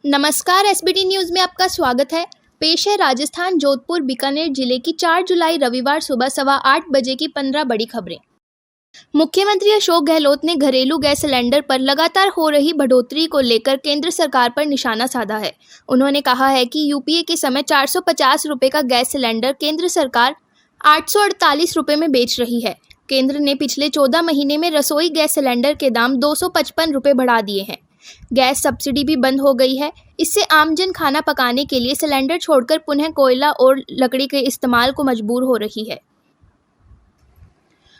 नमस्कार, SBT news में आपका स्वागत है। पेश है राजस्थान जोधपुर बीकानेर जिले की 4 जुलाई रविवार सुबह 8:15 बजे की 15 बड़ी खबरें। मुख्यमंत्री अशोक गहलोत ने घरेलू गैस सिलेंडर पर लगातार हो रही बढ़ोतरी को लेकर केंद्र सरकार पर निशाना साधा है। उन्होंने कहा है कि यूपीए के समय 450 रुपये का गैस सिलेंडर केंद्र सरकार 848 रुपये में बेच रही है। केंद्र ने पिछले 14 महीने में रसोई गैस सिलेंडर के दाम 255 रुपये बढ़ा दिए हैं। गैस सब्सिडी भी बंद हो गई है। इससे आमजन खाना पकाने के लिए सिलेंडर छोड़कर पुनः कोयला और लकड़ी के इस्तेमाल को मजबूर हो रही है।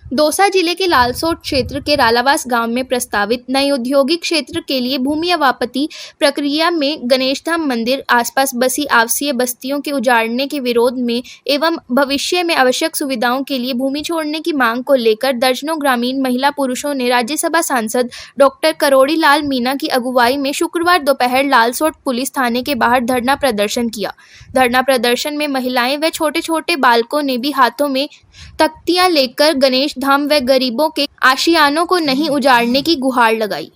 दौसा जिले के लालसोट क्षेत्र के रालावास गांव में प्रस्तावित नए औद्योगिक क्षेत्र के लिए भूमि अवापति प्रक्रिया में गणेशधाम मंदिर आसपास बसी आवासीय बस्तियों के उजाड़ने के विरोध में एवं भविष्य में आवश्यक सुविधाओं के लिए भूमि छोड़ने की मांग को लेकर दर्जनों ग्रामीण महिला पुरुषों ने राज्यसभा सांसद डॉक्टर करोड़ी लाल मीणा की अगुवाई में शुक्रवार दोपहर लालसोट पुलिस थाने के बाहर धरना प्रदर्शन किया। धरना प्रदर्शन में महिलाएं व छोटे छोटे बालकों ने भी हाथों में तख्तियां लेकर गणेश धाम व गरीबों के आशियानों को नहीं उजाड़ने की गुहार लगाई।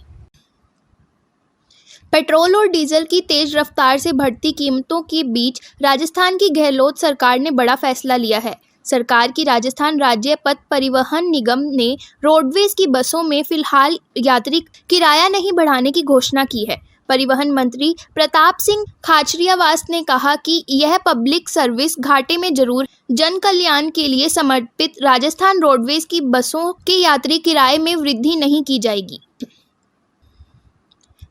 पेट्रोल और डीजल की तेज रफ्तार से बढ़ती कीमतों के बीच राजस्थान की गहलोत सरकार ने बड़ा फैसला लिया है। सरकार की राजस्थान राज्य पथ परिवहन निगम ने रोडवेज की बसों में फिलहाल यात्री किराया नहीं बढ़ाने की घोषणा की है। परिवहन मंत्री प्रताप सिंह खाचरियावास ने कहा कि यह पब्लिक सर्विस घाटे में जरूर जन कल्याण के लिए समर्पित राजस्थान रोडवेज की बसों के यात्री किराए में वृद्धि नहीं की जाएगी।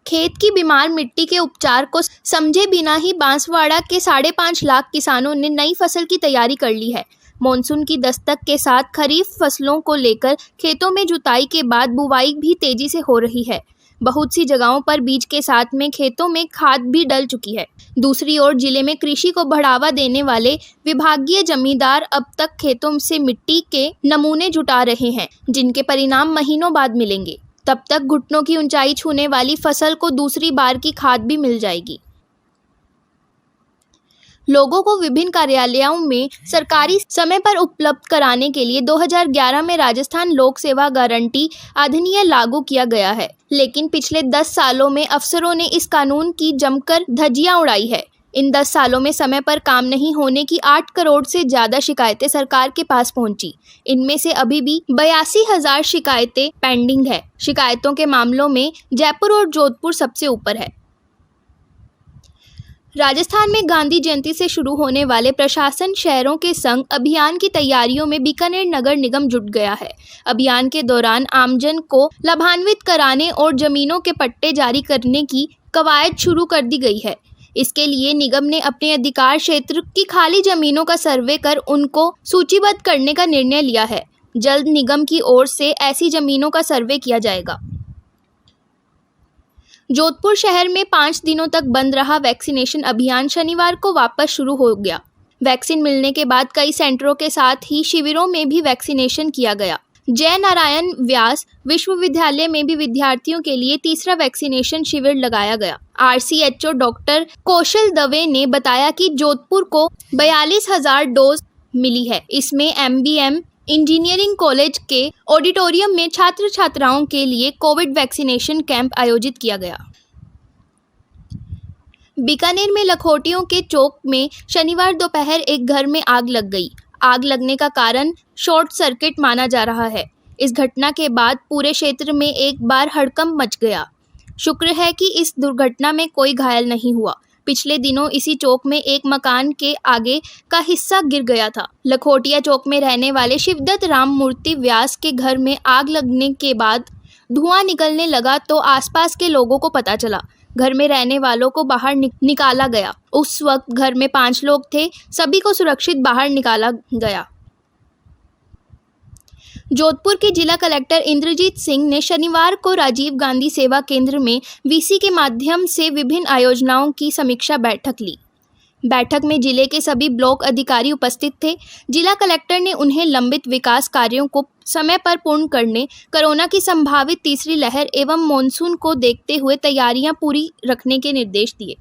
खेत की बीमार मिट्टी के उपचार को समझे बिना ही बांसवाड़ा के 5.5 लाख किसानों ने नई फसल की तैयारी कर ली है। मॉनसून की दस्तक के साथ खरीफ फसलों को लेकर खेतों में जुताई के बाद बुवाई भी तेजी से हो रही है। बहुत सी जगहों पर बीज के साथ में खेतों में खाद भी डल चुकी है। दूसरी ओर जिले में कृषि को बढ़ावा देने वाले विभागीय जमींदार अब तक खेतों से मिट्टी के नमूने जुटा रहे हैं, जिनके परिणाम महीनों बाद मिलेंगे। तब तक घुटनों की ऊंचाई छूने वाली फसल को दूसरी बार की खाद भी मिल जाएगी। लोगों को विभिन्न कार्यालयों में सरकारी समय पर उपलब्ध कराने के लिए 2011 में राजस्थान लोक सेवा गारंटी अधिनियम लागू किया गया है, लेकिन पिछले 10 सालों में अफसरों ने इस कानून की जमकर धज्जियां उड़ाई है। इन 10 सालों में समय पर काम नहीं होने की 8 करोड़ से ज़्यादा शिकायतें सरकार के पास पहुंची। इनमें से अभी भी 82,000 शिकायतें पेंडिंग है। शिकायतों के मामलों में जयपुर और जोधपुर सबसे ऊपर है। राजस्थान में गांधी जयंती से शुरू होने वाले प्रशासन शहरों के संग अभियान की तैयारियों में बीकानेर नगर निगम जुट गया है। अभियान के दौरान आमजन को लाभान्वित कराने और जमीनों के पट्टे जारी करने की कवायद शुरू कर दी गई है। इसके लिए निगम ने अपने अधिकार क्षेत्र की खाली जमीनों का सर्वे कर उनको सूचीबद्ध करने का निर्णय लिया है। जल्द निगम की ओर से ऐसी जमीनों का सर्वे किया जाएगा। जोधपुर शहर में 5 दिनों तक बंद रहा वैक्सीनेशन अभियान शनिवार को वापस शुरू हो गया। वैक्सीन मिलने के बाद कई सेंटरों के साथ ही शिविरों में भी वैक्सीनेशन किया गया। जय नारायण व्यास विश्वविद्यालय में भी विद्यार्थियों के लिए तीसरा वैक्सीनेशन शिविर लगाया गया। RCHO डॉक्टर कौशल दवे ने बताया कि जोधपुर को 42,000 डोज मिली है। इसमें MBM इंजीनियरिंग कॉलेज के ऑडिटोरियम में छात्र छात्राओं के लिए कोविड वैक्सीनेशन कैंप आयोजित किया गया। बीकानेर में लखोटियों के चौक में शनिवार दोपहर एक घर में आग लग गई। आग लगने का कारण शॉर्ट सर्किट माना जा रहा है। इस घटना के बाद पूरे क्षेत्र में एक बार हड़कंप मच गया। शुक्र है कि इस दुर्घटना में कोई घायल नहीं हुआ। पिछले दिनों इसी चौक में एक मकान के आगे का हिस्सा गिर गया था। लखोटिया चौक में रहने वाले शिवदत्त राम मूर्ति व्यास के घर में आग लगने के बाद धुआं निकलने लगा तो आसपास के लोगों को पता चला। घर में रहने वालों को बाहर निकाला गया। उस वक्त घर में 5 लोग थे। सभी को सुरक्षित बाहर निकाला गया। जोधपुर के जिला कलेक्टर इंद्रजीत सिंह ने शनिवार को राजीव गांधी सेवा केंद्र में VC के माध्यम से विभिन्न योजनाओं की समीक्षा बैठक ली। बैठक में जिले के सभी ब्लॉक अधिकारी उपस्थित थे। जिला कलेक्टर ने उन्हें लंबित विकास कार्यों को समय पर पूर्ण करने, कोरोना की संभावित तीसरी लहर एवं मॉनसून को देखते हुए तैयारियां पूरी रखने के निर्देश दिए।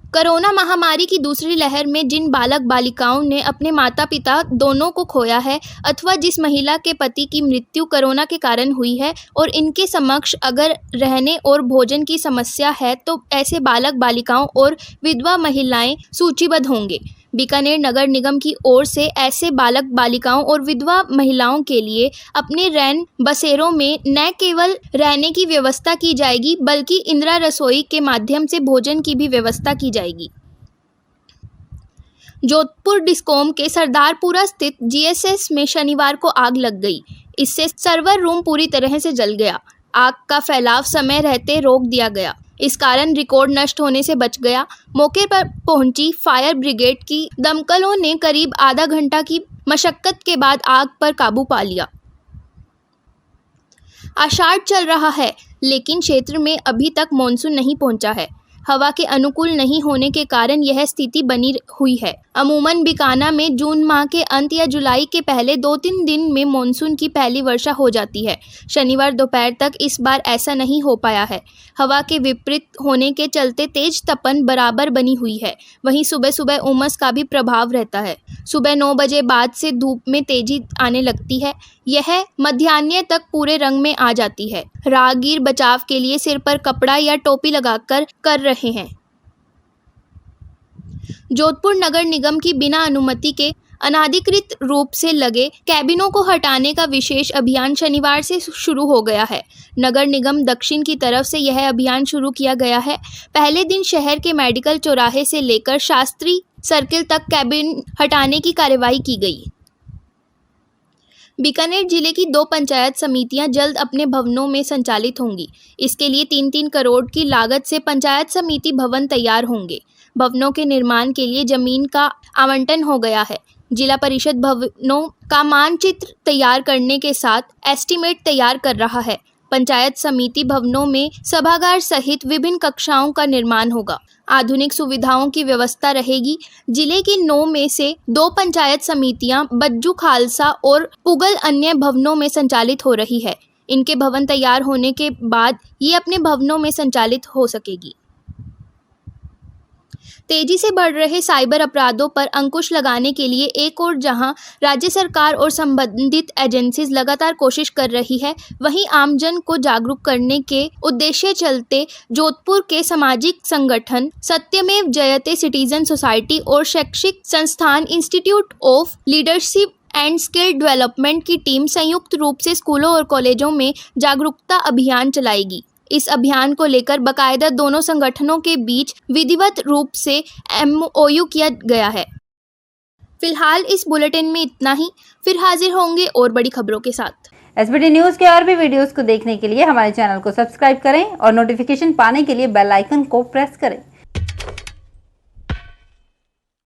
कोरोना महामारी की दूसरी लहर में जिन बालक बालिकाओं ने अपने माता पिता दोनों को खोया है अथवा जिस महिला के पति की मृत्यु कोरोना के कारण हुई है और इनके समक्ष अगर रहने और भोजन की समस्या है तो ऐसे बालक बालिकाओं और विधवा महिलाएं सूचीबद्ध होंगे। बीकानेर नगर निगम की ओर से ऐसे बालक बालिकाओं और विधवा महिलाओं के लिए अपने रैन बसेरों में न केवल रहने की व्यवस्था की जाएगी बल्कि इंदिरा रसोई के माध्यम से भोजन की भी व्यवस्था की जाएगी। जोधपुर डिस्कॉम के सरदारपुरा स्थित जीएसएस में शनिवार को आग लग गई। इससे सर्वर रूम पूरी तरह से जल गया। आग का फैलाव समय रहते रोक दिया गया। इस कारण रिकॉर्ड नष्ट होने से बच गया। मौके पर पहुंची फायर ब्रिगेड की दमकलों ने करीब आधा घंटा की मशक्कत के बाद आग पर काबू पा लिया। आषाढ़ चल रहा है लेकिन क्षेत्र में अभी तक मानसून नहीं पहुंचा है। हवा के अनुकूल नहीं होने के कारण यह स्थिति बनी हुई है। अमूमन बीकाना में जून माह के अंत या जुलाई के पहले 2-3 दिन में मानसून की पहली वर्षा हो जाती है। शनिवार दोपहर तक इस बार ऐसा नहीं हो पाया है। हवा के विपरीत होने के चलते तेज तपन बराबर बनी हुई है। वहीं सुबह सुबह उमस का भी प्रभाव रहता है। सुबह 9 बजे बाद से धूप में तेजी आने लगती है। यह मध्याह्न तक पूरे रंग में आ जाती है। राहगीर बचाव के लिए सिर पर कपड़ा या टोपी लगाकर कर रहे हैं। जोधपुर नगर निगम की बिना अनुमति के अनाधिकृत रूप से लगे कैबिनों को हटाने का विशेष अभियान शनिवार से शुरू हो गया है। नगर निगम दक्षिण की तरफ से यह अभियान शुरू किया गया है। पहले दिन शहर के मेडिकल चौराहे से लेकर शास्त्री सर्किल तक कैबिन हटाने की कार्रवाई की गई। बीकानेर जिले की 2 पंचायत समितियां जल्द अपने भवनों में संचालित होंगी। इसके लिए 3-3 करोड़ की लागत से पंचायत समिति भवन तैयार होंगे। भवनों के निर्माण के लिए जमीन का आवंटन हो गया है। जिला परिषद भवनों का मानचित्र तैयार करने के साथ एस्टीमेट तैयार कर रहा है। पंचायत समिति भवनों में सभागार सहित विभिन्न कक्षाओं का निर्माण होगा। आधुनिक सुविधाओं की व्यवस्था रहेगी। जिले की 9 में से 2 पंचायत समितियां बज्जू खालसा और पुगल अन्य भवनों में संचालित हो रही है। इनके भवन तैयार होने के बाद ये अपने भवनों में संचालित हो सकेगी। तेजी से बढ़ रहे साइबर अपराधों पर अंकुश लगाने के लिए एक और जहां राज्य सरकार और संबंधित एजेंसीज लगातार कोशिश कर रही है, वहीं आमजन को जागरूक करने के उद्देश्य चलते जोधपुर के सामाजिक संगठन सत्यमेव जयते सिटीजन सोसाइटी और शैक्षिक संस्थान institute of leadership and skill development की टीम संयुक्त रूप से स्कूलों और कॉलेजों में जागरूकता अभियान चलाएगी। इस अभियान को लेकर बाकायदा दोनों संगठनों के बीच विधिवत रूप से MOU किया गया है। फिलहाल इस बुलेटिन में इतना ही। फिर हाजिर होंगे और बड़ी खबरों के साथ। SBT न्यूज के और भी वीडियोस को देखने के लिए हमारे चैनल को सब्सक्राइब करें और नोटिफिकेशन पाने के लिए बेल आइकन को प्रेस करें।